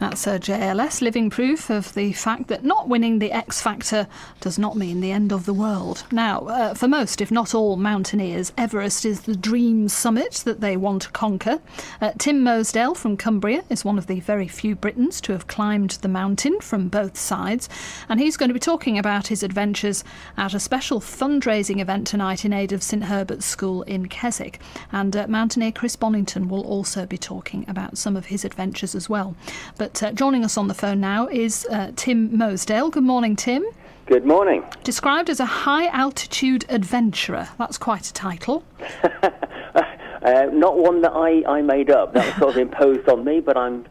That's JLS, living proof of the fact that not winning the X Factor does not mean the end of the world. Now, for most, if not all mountaineers, Everest is the dream summit that they want to conquer. Tim Mosedale from Cumbria is one of the very few Britons to have climbed the mountain from both sides, and he's going to be talking about his adventures at a special fundraising event tonight in aid of St Herbert's School in Keswick. And mountaineer Chris Bonington will also be talking about some of his adventures as well. But joining us on the phone now is Tim Mosedale. Good morning, Tim. Good morning. Described as a high-altitude adventurer. That's quite a title. Not one that I made up. That was sort of imposed on me, but I'm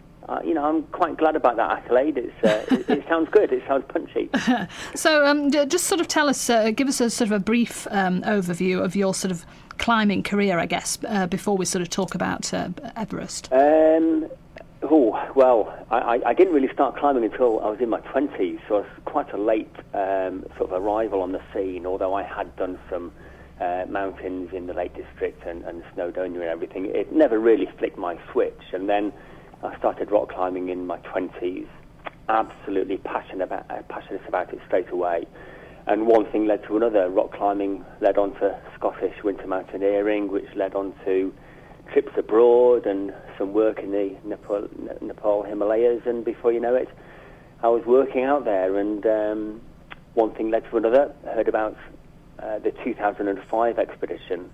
quite glad about that accolade. It sounds good. It sounds punchy. So just sort of tell us, give us a sort of a brief overview of your sort of climbing career, I guess, before we sort of talk about Everest. I didn't really start climbing until I was in my 20s, so I was quite a late sort of arrival on the scene, although I had done some mountains in the Lake District and Snowdonia and everything. It never really flicked my switch, and then I started rock climbing in my 20s, absolutely passionate about it straight away. And one thing led to another. Rock climbing led on to Scottish winter mountaineering, which led on to trips abroad and some work in the Nepal Himalayas, and before you know it, I was working out there, and one thing led to another. I heard about the 2005 expedition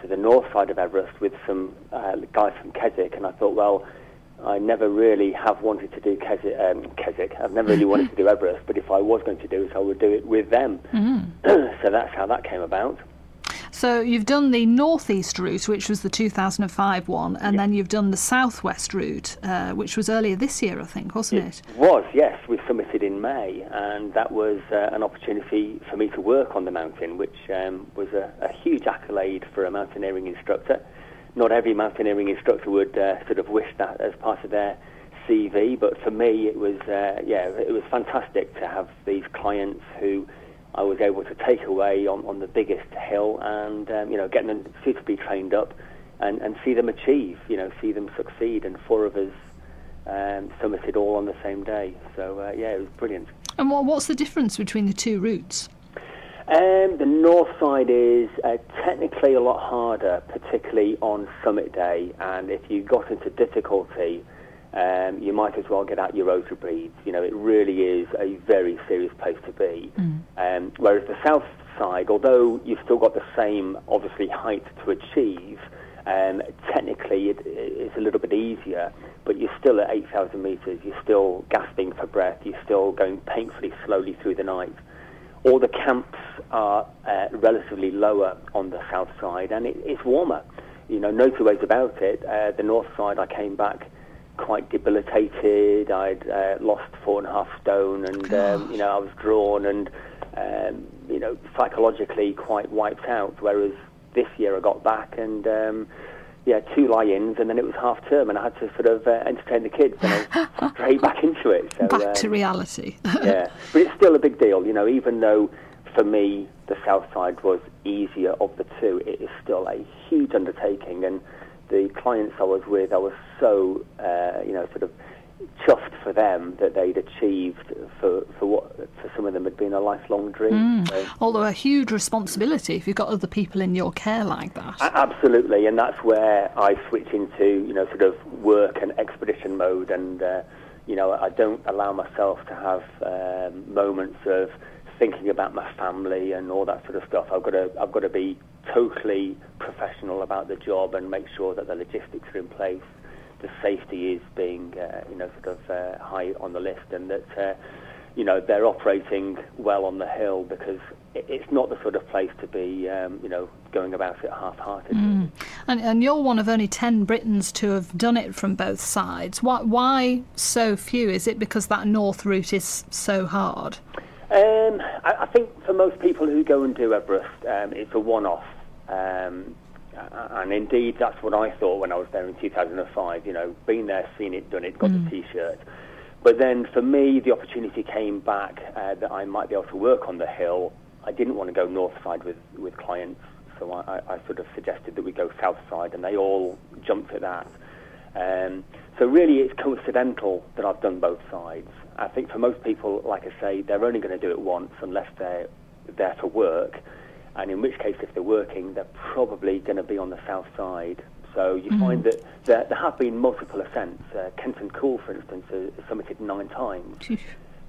to the north side of Everest with some guys from Keswick, and I thought, well, I never really have wanted to do Keswick. I've never really wanted to do Everest, but if I was going to do it, I would do it with them. So that's how that came about. So you've done the northeast route, which was the 2005 one, and then you've done the southwest route, which was earlier this year, I think, wasn't it? It was, yes. We summited in May, and that was an opportunity for me to work on the mountain, which was a huge accolade for a mountaineering instructor. Not every mountaineering instructor would sort of wish that as part of their CV, but for me it was fantastic to have these clients who I was able to take away on the biggest hill and get them suitably trained up and see them achieve, see them succeed, and 4 of us summited all on the same day. So it was brilliant. And what's the difference between the two routes? The north side is technically a lot harder, particularly on summit day, and if you got into difficulty, you might as well get out your rotor beads. It really is a very serious place to be. Whereas the south side, although you've still got the same, obviously, height to achieve, technically it's a little bit easier, but you're still at 8,000 metres, you're still gasping for breath, you're still going painfully slowly through the night. All the camps are relatively lower on the south side, and it's warmer. No two ways about it. The north side, I came back quite debilitated. I'd lost 4.5 stone, and I was drawn and psychologically quite wiped out. Whereas this year I got back and 2 lie-ins, and then it was half term, and I had to sort of entertain the kids, and I was straight back into it. So, back to reality. Yeah, but it's still a big deal, even though for me the south side was easier of the two, it is still a huge undertaking, and the clients I was with, I was so sort of chuffed for them that they'd achieved for what for some of them had been a lifelong dream. So, although a huge responsibility if you've got other people in your care like that. Absolutely, and that's where I switch into sort of work and expedition mode, and I don't allow myself to have moments of thinking about my family and all that sort of stuff. I've got to be totally professional about the job and make sure that the logistics are in place. The safety is being, high on the list, and that, they're operating well on the hill, because it's not the sort of place to be, going about it half-heartedly. And you're one of only 10 Britons to have done it from both sides. Why so few? Is it because that north route is so hard? I think for most people who go and do Everest, it's a one-off. And indeed, that's what I thought when I was there in 2005. Been there, seen it, done it, got the T-shirt. But then for me, the opportunity came back that I might be able to work on the hill. I didn't want to go north side with clients, so I sort of suggested that we go south side, and they all jumped at that. So really it's coincidental that I've done both sides. I think for most people, like I say, they're only going to do it once unless they're there for work, and in which case if they're working, they're probably going to be on the south side. So you find that there have been multiple ascents. Kenton Cool, for instance, has summited 9 times,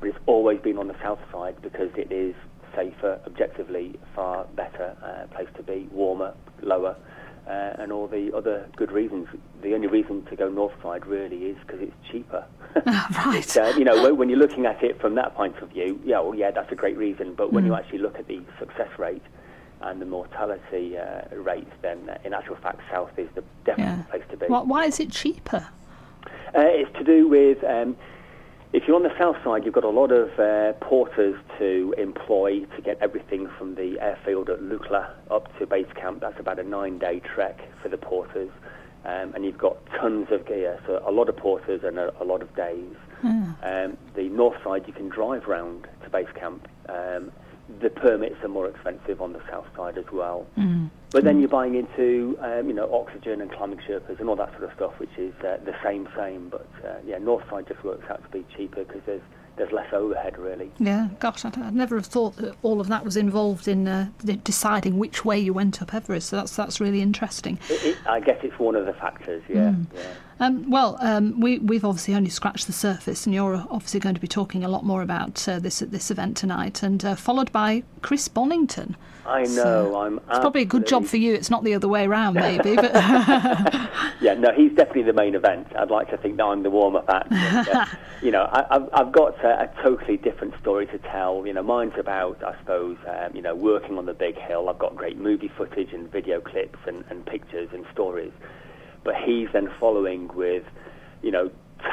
but it's always been on the south side because it is safer, objectively far better place to be, warmer, lower, and all the other good reasons. The only reason to go north side really is because it's cheaper. Right. When you're looking at it from that point of view, that's a great reason. But when you actually look at the success rate and the mortality rates, then in actual fact, south is the definite place to be. Why is it cheaper? It's to do with if you're on the south side, you've got a lot of porters to employ to get everything from the airfield at Lukla up to base camp. That's about a 9-day trek for the porters. And you've got tons of gear, so a lot of porters and a lot of days. The north side, you can drive round to base camp. The permits are more expensive on the south side as well. But then you're buying into, oxygen and climbing Sherpas and all that sort of stuff, which is the same. But north side just works out to be cheaper because there's less overhead, really. Yeah, gosh, I'd never have thought that all of that was involved in deciding which way you went up Everest. So that's really interesting. I guess it's one of the factors, We've obviously only scratched the surface, and you're obviously going to be talking a lot more about this at this event tonight, and followed by Chris Bonington. I know. It's probably a good job for you. It's not the other way around, maybe. But he's definitely the main event. I'd like to think that I'm the warm-up act. I've got a totally different story to tell. Mine's about, I suppose, working on the big hill. I've got great movie footage and video clips and pictures and stories. But he's then following with,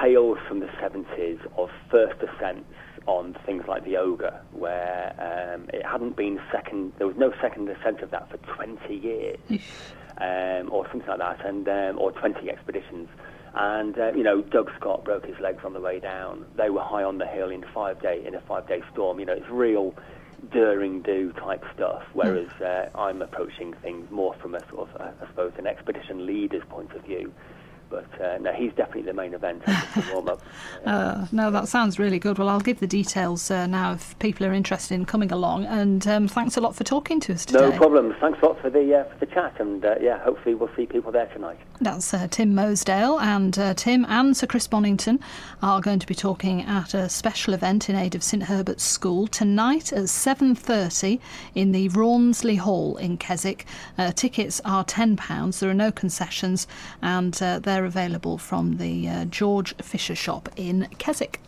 tales from the 70s of first ascents on things like the Ogre, where it hadn't been there was no second ascent of that for 20 years, or something like that, and or 20 expeditions. And Doug Scott broke his legs on the way down. They were high on the hill in a 5-day storm. It's real daring do type stuff, whereas I'm approaching things more from a sort of, I suppose, an expedition leader's point of view. But he's definitely the main event. The warm-up. No, that sounds really good. Well, I'll give the details now if people are interested in coming along. And thanks a lot for talking to us today. No problem. Thanks a lot for the chat. And hopefully we'll see people there tonight. That's Tim Mosedale, and Tim and Sir Chris Bonington are going to be talking at a special event in aid of St Herbert's School tonight at 7:30 in the Rawnsley Hall in Keswick. Tickets are £10. There are no concessions, and they're available from the George Fisher shop in Keswick.